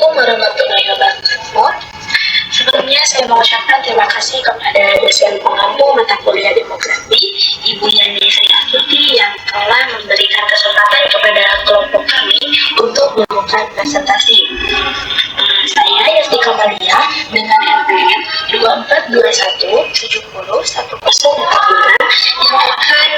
Assalamualaikum warahmatullahi wabarakatuh. Sebelumnya saya mengucapkan terima kasih kepada dosen pengampu mata kuliah demografi, Ibu Yani Sriastuti, yang telah memberikan kesempatan kepada kelompok kami untuk melakukan presentasi. Saya Yasti Kamalia dengan NPM 2421701045 yang akan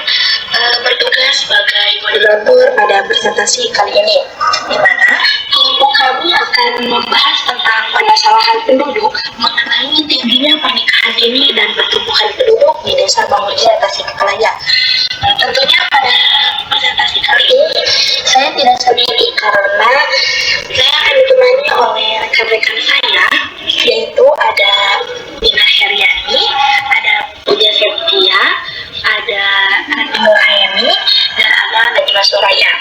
bertugas sebagai moderator pada presentasi kali ini, di mana kelompok kami akan membahas tentang permasalahan penduduk mengenai tingginya pernikahan dini dan pertumbuhan penduduk di Desa Bangunreja, Tasikmalaya. Tentunya pada presentasi kali ini saya tidak sendiri karena saya akan ditemani oleh rekan-rekan saya, yaitu ada Dina Heriani, ada Puja Septia, ada Radmil Ayani, dan ada Najma Suraya.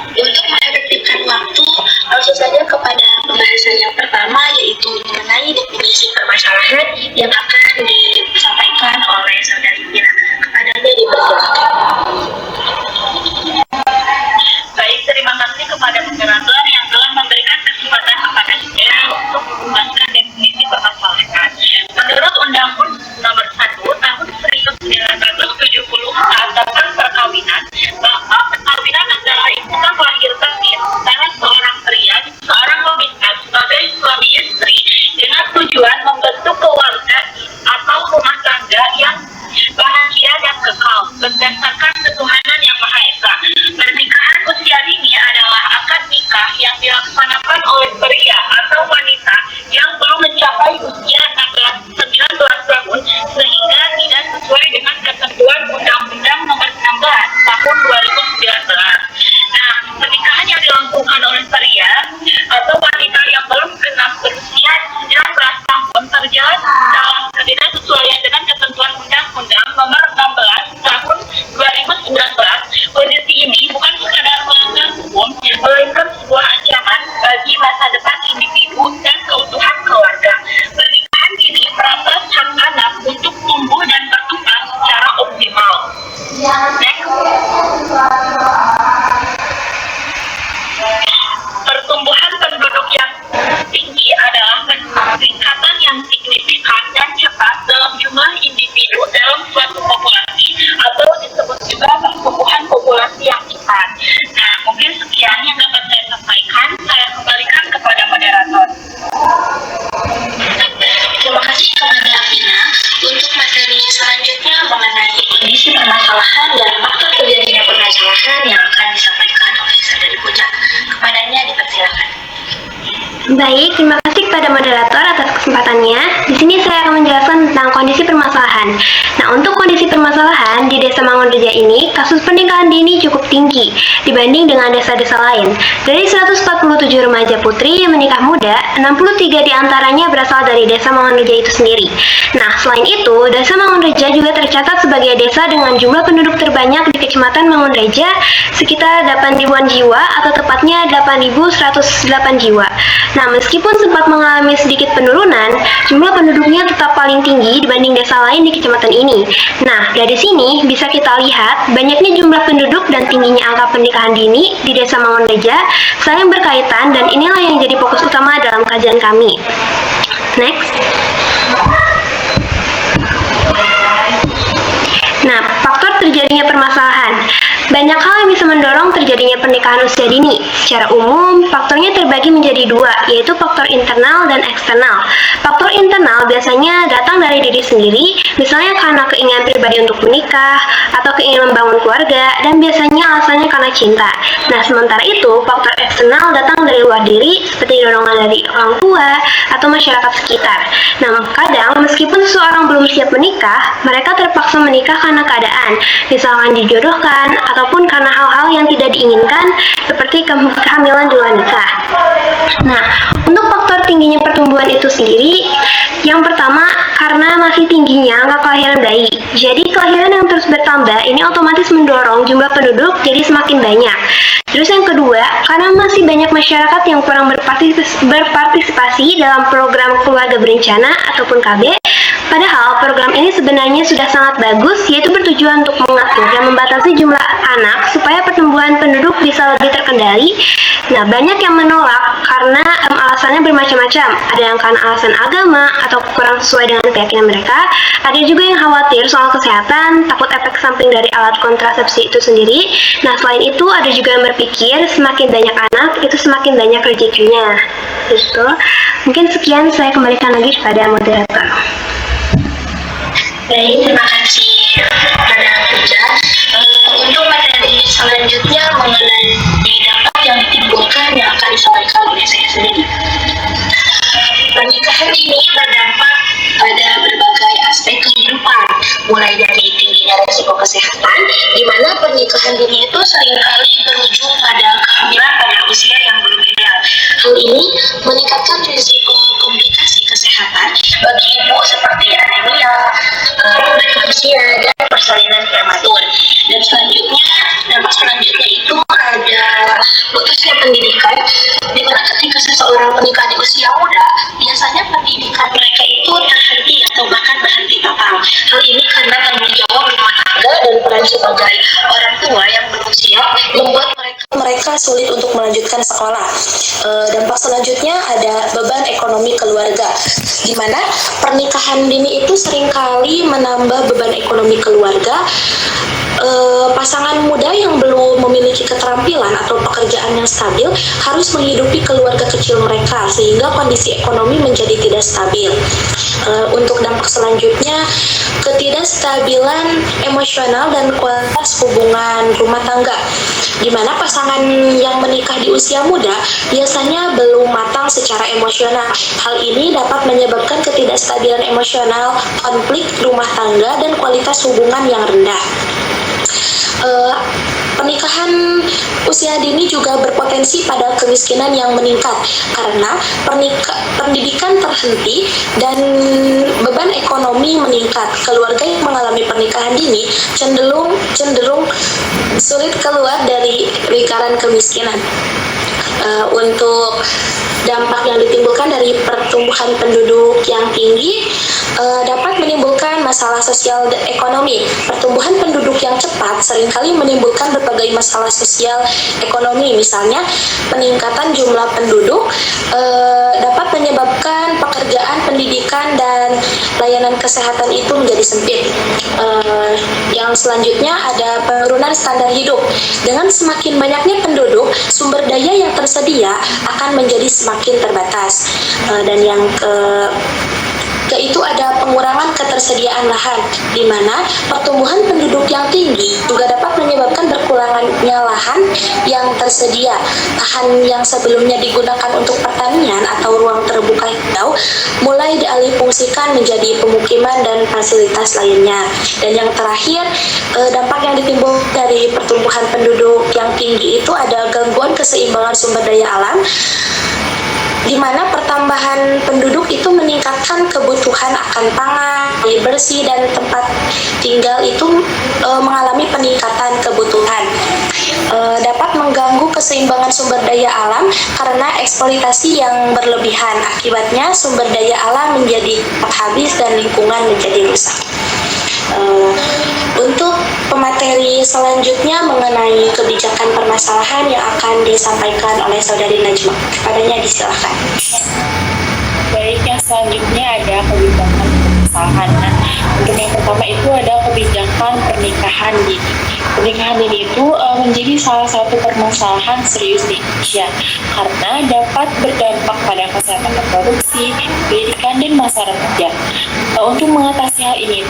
Untuk mengefektifkan waktu, langsung saja kepada pembahasan yang pertama, yaitu mengenai definisi permasalahan yang akan disampaikan oleh Saudari Dina. Kepadanya dipersilakan. Baik, terima kasih kepada moderator yang telah memberikan kesempatan kepada saya untuk membahaskan definisi permasalahan. Menurut Undang-Undang Nomor 1 Tahun 1974 tentang perkawinan, bahwa perkawinan adalah ikatan lahir batin antara seorang pria dan seorang wanita sebagai suami istri dengan tujuan membentuk keluarga atau rumah tangga yang bahagia dan kekal berdasarkan ketuhanan yang Maha Esa. Pernikahan usia dini adalah akad nikah yang dilaksanakan oleh pria atau wanita yang belum mencapai usia 19 tahun sehingga tidak sesuai dengan ketentuan Undang-Undang Nomor 16 Tahun 2019. Nah, pernikahan yang dilakukan oleh pria atau wanita yang belum genap berusia 19 tahun terjalan dalam ketidaksesuaian dengan ketentuan Undang-Undang Nomor 16 Tahun 2019. Kondisi ini bukan sekadar melanggar hukum, melainkan sebuah ancaman bagi masa depan individu dan keutuhan keluarga. Pernikahan dini merampas hak anak untuk tumbuh dan berkembang secara optimal. Next. Pertumbuhan penduduk yang tinggi adalah peningkatan yang signifikan dan cepat dalam jumlah individu dalam suatu populasi, atau disebut juga pertumbuhan populasi yang cepat. Nah, mungkin sekian yang dapat saya sampaikan. Saya kembalikan kepada moderator. Terima kasih kepada Dina. Untuk materi selanjutnya mengenai kondisi permasalahan dan faktor terjadinya permasalahan yang akan disampaikan oleh Saudari Puja. Kepadanya dipersilakan. Baik, terima kasih kepada moderator atas kesempatannya. Di sini saya akan menjelaskan tentang kondisi permasalahan. Nah, untuk kondisi permasalahan di Desa Bangunreja ini, kasus pernikahan dini cukup tinggi dibanding dengan desa-desa lain. Dari 147 remaja putri yang menikah muda, 63 diantaranya berasal dari Desa Bangunreja itu sendiri. Nah, selain itu, Desa Bangunreja juga tercatat sebagai desa dengan jumlah penduduk terbanyak di Kecamatan Bangunreja, sekitar 8.000-an jiwa atau tepatnya 8.108 jiwa. Nah, meskipun sempat mengalami sedikit penurunan, jumlah penduduknya tetap paling tinggi dibanding desa lain di kecamatan ini. Nah, dari sini bisa kita lihat banyaknya jumlah penduduk dan tingginya angka pernikahan dini di Desa Bangunreja saling berkaitan, dan inilah yang jadi fokus utama dalam kajian kami. Next. Nah, faktor terjadinya permasalahan. Banyak hal yang bisa mendorong terjadinya pernikahan usia dini. Secara umum, faktornya terbagi menjadi dua, yaitu faktor internal dan eksternal. Faktor internal biasanya datang dari diri sendiri, misalnya karena keinginan pribadi untuk menikah, atau keinginan membangun keluarga, dan biasanya alasannya karena cinta. Nah, sementara itu, faktor eksternal datang dari luar diri, seperti dorongan dari orang tua, atau masyarakat sekitar. Nah, kadang, meskipun seseorang belum siap menikah, mereka terpaksa menikah karena keadaan, misalkan dijodohkan, ataupun karena hal-hal yang tidak diinginkan seperti kehamilan di luar nikah. Nah, untuk faktor tingginya pertumbuhan itu sendiri, yang pertama karena masih tingginya angka kelahiran bayi. Jadi kelahiran yang terus bertambah ini otomatis mendorong jumlah penduduk jadi semakin banyak. Terus yang kedua, karena masih banyak masyarakat yang kurang berpartisipasi dalam program keluarga berencana ataupun KB, Padahal program ini sebenarnya sudah sangat bagus, yaitu bertujuan untuk mengatur dan membatasi jumlah anak supaya pertumbuhan penduduk bisa lebih terkendali. Nah, banyak yang menolak karena alasannya bermacam-macam. Ada yang karena alasan agama atau kurang sesuai dengan keyakinan mereka. Ada juga yang khawatir soal kesehatan, takut efek samping dari alat kontrasepsi itu sendiri. Nah, selain itu ada juga yang berpikir semakin banyak anak itu semakin banyak rezekinya. Gitu. Mungkin sekian, saya kembalikan lagi kepada moderator. Baik, terima kasih pada Puja. Untuk materi selanjutnya mengenai dampak yang ditimbulkan yang akan disampaikan oleh saya sendiri. Pernikahan ini berdampak pada berbagai aspek kehidupan, mulai dari tingginya resiko kesehatan, di mana pernikahan dini itu seringkali berujung pada kehamilan pada usia yang belum ideal. Hal ini meningkatkan risiko komplikasi kesehatan bagi ibu seperti anemia, preeklamsia, dan persalinan prematur. Dan selanjutnya, dampak selanjutnya itu ada putusnya pendidikan, di mana ketika seseorang menikah di usia muda, biasanya pendidikan mereka itu terhenti atau bahkan berhenti total. Hal ini karena tanggung jawab rumah tangga dan peran sebagai orang tua yang belum siap membuat mereka sulit untuk melanjutkan sekolah. Dampak selanjutnya ada beban ekonomi keluarga, di mana pernikahan dini itu seringkali menambah beban ekonomi keluarga. Pasangan muda yang belum memiliki keterampilan atau pekerjaan yang stabil harus menghidupi keluarga kecil mereka sehingga kondisi ekonomi menjadi tidak stabil. Untuk dampak selanjutnya, ketidakstabilan emosional dan kualitas hubungan rumah tangga, di mana pasangan yang menikah di usia muda biasanya belum matang secara emosional. Hal ini dapat menyebabkan ketidakstabilan emosional, konflik rumah tangga, dan kualitas hubungan yang rendah. Pernikahan usia dini juga berpotensi pada kemiskinan yang meningkat karena pendidikan terhenti dan beban ekonomi meningkat. Keluarga yang mengalami pernikahan dini cenderung sulit keluar dari lingkaran kemiskinan. Untuk dampak yang ditimbulkan dari pertumbuhan penduduk yang tinggi dapat menimbulkan masalah sosial dan ekonomi. Pertumbuhan penduduk yang cepat seringkali menimbulkan berbagai masalah sosial ekonomi, misalnya peningkatan jumlah penduduk dapat menyebabkan pekerjaan, pendidikan, dan layanan kesehatan itu menjadi sempit. Yang selanjutnya ada penurunan standar hidup. Dengan semakin banyaknya penduduk, sumber daya yang tersedia akan menjadi semakin terbatas. Dan yang yaitu ada pengurangan ketersediaan lahan, di mana pertumbuhan penduduk yang tinggi juga dapat menyebabkan berkurangnya lahan yang tersedia. Lahan yang sebelumnya digunakan untuk pertanian atau ruang terbuka hijau mulai dialihfungsikan menjadi pemukiman dan fasilitas lainnya. Dan yang terakhir, dampak yang ditimbulkan dari pertumbuhan penduduk yang tinggi itu ada gangguan keseimbangan sumber daya alam, di mana pertambahan penduduk itu meningkatkan kebutuhan akan pangan, air bersih, dan tempat tinggal itu mengalami peningkatan kebutuhan. Dapat mengganggu keseimbangan sumber daya alam karena eksploitasi yang berlebihan. Akibatnya sumber daya alam menjadi habis dan lingkungan menjadi rusak. Untuk pemateri selanjutnya mengenai kebijakan permasalahan yang akan disampaikan oleh Saudari Najma. Kepadanya disilakan. Baik, yang selanjutnya ada kebijakan permasalahan. Nah, untuk yang pertama itu ada kebijakan pernikahan dini. Pernikahan dini itu menjadi salah satu permasalahan serius di Indonesia karena dapat berdampak pada kesehatan reproduksi, pendidikan, dan masa remaja. Untuk mengatasi hal ini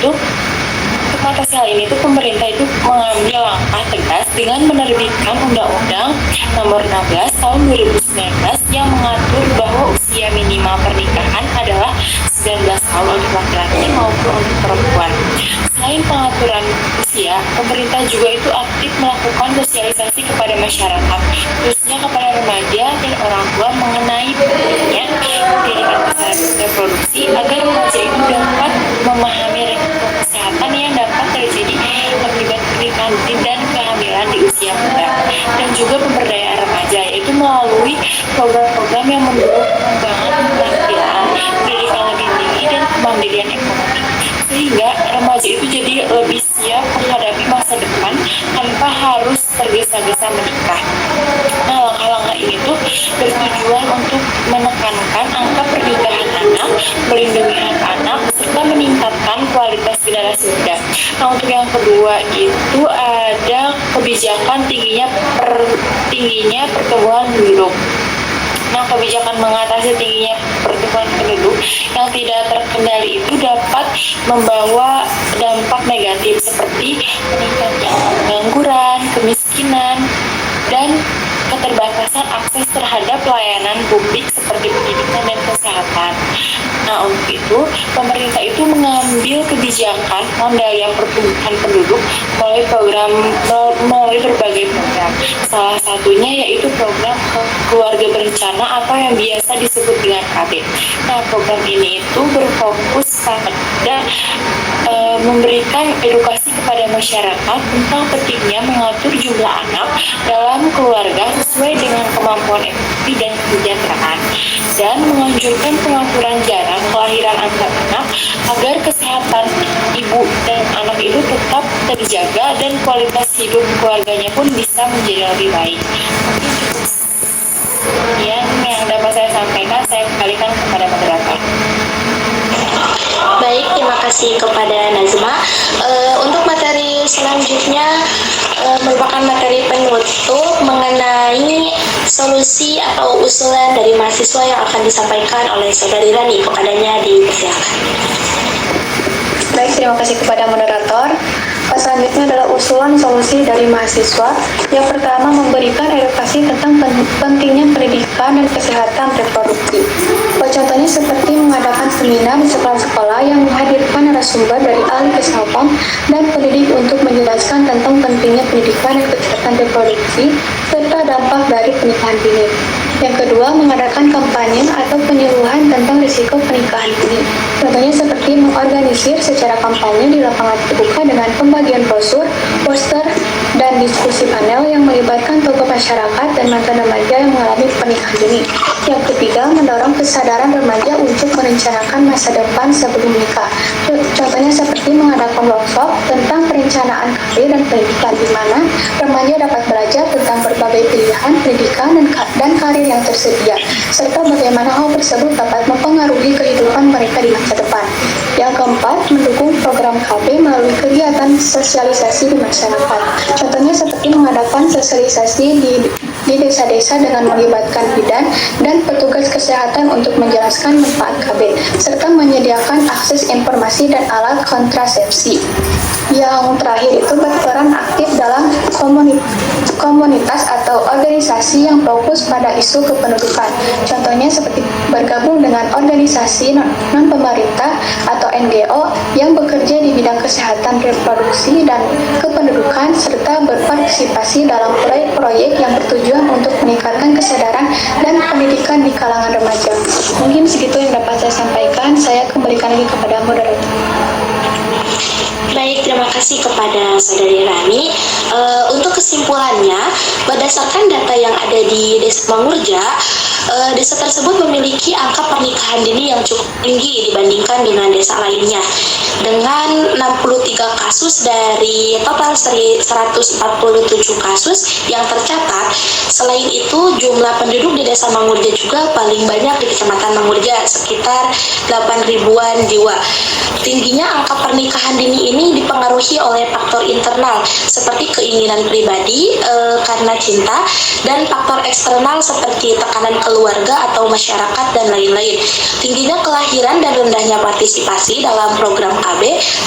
pemerintah itu mengambil langkah tegas dengan menerbitkan Undang-Undang Nomor 16 Tahun 2019 yang mengatur bahwa usia minimal pernikahan adalah 19 tahun untuk laki-laki maupun untuk perempuan. Selain pengaturan usia, pemerintah juga itu aktif melakukan sosialisasi kepada masyarakat, khususnya kepada remaja dan orang tua mengenai pentingnya pendidikan kesehatan reproduksi agar remaja itu dapat memahami risiko kesehatan yang dapat terjadi akibat pernikahan dini dan kehamilan di usia muda, dan juga pemberdayaan remaja, yaitu melalui program-program yang mendukung pengembangan keterampilan, pendidikan lebih tinggi, dan kemandirian ekonomi. menekankan angka pernikahan anak, melindungi hak anak, serta meningkatkan kualitas generasi muda. Nah, untuk yang kedua itu ada kebijakan tingginya pertumbuhan penduduk. Nah, kebijakan mengatasi tingginya pertumbuhan penduduk yang tidak terkendali itu dapat membawa dampak negatif seperti meningkatnya pengangguran, kemiskinan, dan keterbatasan akses terhadap pelayanan publik seperti pendidikan dan kesehatan. Nah, untuk itu, pemerintah itu mengambil kebijakan pengendalian pertumbuhan penduduk melalui berbagai program. Salah satunya yaitu program keluarga berencana atau yang biasa disebut dengan KB. Nah, program ini itu berfokus pada memberikan edukasi kepada masyarakat tentang pentingnya mengatur jumlah anak dalam keluarga sesuai dengan kemampuan ekonomi dan kesejahteraan, dan menganjurkan pengaturan jarak kelahiran antar anak agar kesehatan ibu dan anak itu tetap terjaga dan kualitas hidup keluarganya pun bisa menjadi lebih baik. Mungkin cukup yang dapat saya sampaikan. Saya kembalikan kepada moderator. Baik, terima kasih kepada Nazma. Untuk materi selanjutnya merupakan materi penutup mengenai solusi atau usulan dari mahasiswa yang akan disampaikan oleh Saudari Rani. Kepadanya dipersilakan. Baik, terima kasih kepada moderator. Selanjutnya adalah usulan solusi dari mahasiswa. Yang pertama, memberikan edukasi tentang pentingnya pendidikan dan kesehatan reproduksi. Contohnya seperti mengadakan seminar di sekolah-sekolah yang menghadirkan narasumber dari ahli kesehatan dan pendidik untuk menjelaskan tentang pentingnya pendidikan dan kesehatan reproduksi serta dampak dari pernikahan dini. Yang kedua, mengadakan kampanye atau penyuluhan tentang risiko pernikahan dini. Contohnya seperti mengorganisir secara kampanye di lapangan terbuka dengan pembagian brosur, poster, dan diskusi panel yang melibatkan tokoh masyarakat dan mantan remaja yang mengalami pernikahan dini. Yang ketiga, mendorong kesadaran remaja untuk merencanakan masa depan sebelum menikah. Contohnya seperti mengadakan workshop tentang perencanaan karir dan pendidikan di mana remaja dapat belajar tentang berbagai pilihan pendidikan dan karir yang tersedia, serta bagaimana hal tersebut dapat mempengaruhi kehidupan mereka di masa depan. Yang keempat, mendukung program KB melalui kegiatan sosialisasi di masyarakat. Contohnya seperti mengadakan sosialisasi di desa-desa dengan melibatkan bidan dan petugas kesehatan untuk menjelaskan manfaat KB, serta menyediakan akses informasi dan alat kontrasepsi. Yang terakhir itu berperan aktif dalam komunitas atau organisasi yang fokus pada isu kependudukan. Contohnya seperti bergabung dengan organisasi non-pemerintah atau NGO yang bekerja di bidang kesehatan reproduksi dan kependudukan, serta berpartisipasi dalam proyek-proyek yang bertujuan untuk meningkatkan kesadaran dan pendidikan di kalangan remaja. Mungkin segitu yang dapat saya sampaikan. Saya kembalikan lagi kepada moderator. Baik, terima kasih kepada Saudari Rani. Untuk kesimpulannya, berdasarkan data yang ada di Desa Mangurja, desa tersebut memiliki angka pernikahan dini yang cukup tinggi dibandingkan dengan desa lainnya. Dengan 63 kasus dari total 147 kasus yang tercatat. Selain itu, jumlah penduduk di Desa Mangurja juga paling banyak di Kecamatan Mangurja, sekitar 8 ribuan jiwa. Tingginya angka pernikahan dini ini dipengaruhi oleh faktor internal seperti keinginan pribadi karena cinta, dan faktor eksternal seperti tekanan keluarga atau masyarakat dan lain-lain. Tingginya kelahiran dan rendahnya partisipasi dalam program KB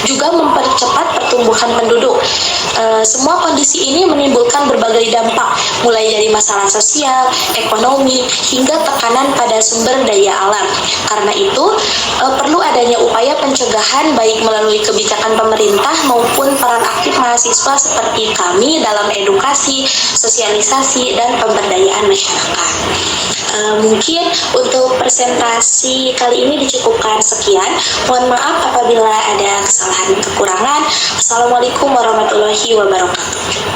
juga mempercepat pertumbuhan penduduk. Semua kondisi ini menimbulkan berbagai dampak, mulai dari masalah sosial, ekonomi, hingga tekanan pada sumber daya alam. Karena itu, perlu adanya upaya pencegahan baik melalui kebijakan pemerintah maupun peran aktif mahasiswa seperti kami dalam edukasi, sosialisasi, dan pemberdayaan masyarakat. Mungkin untuk presentasi kali ini dicukupkan sekian. Mohon maaf apabila ada kesalahan kekurangan. Assalamualaikum warahmatullahi wabarakatuh.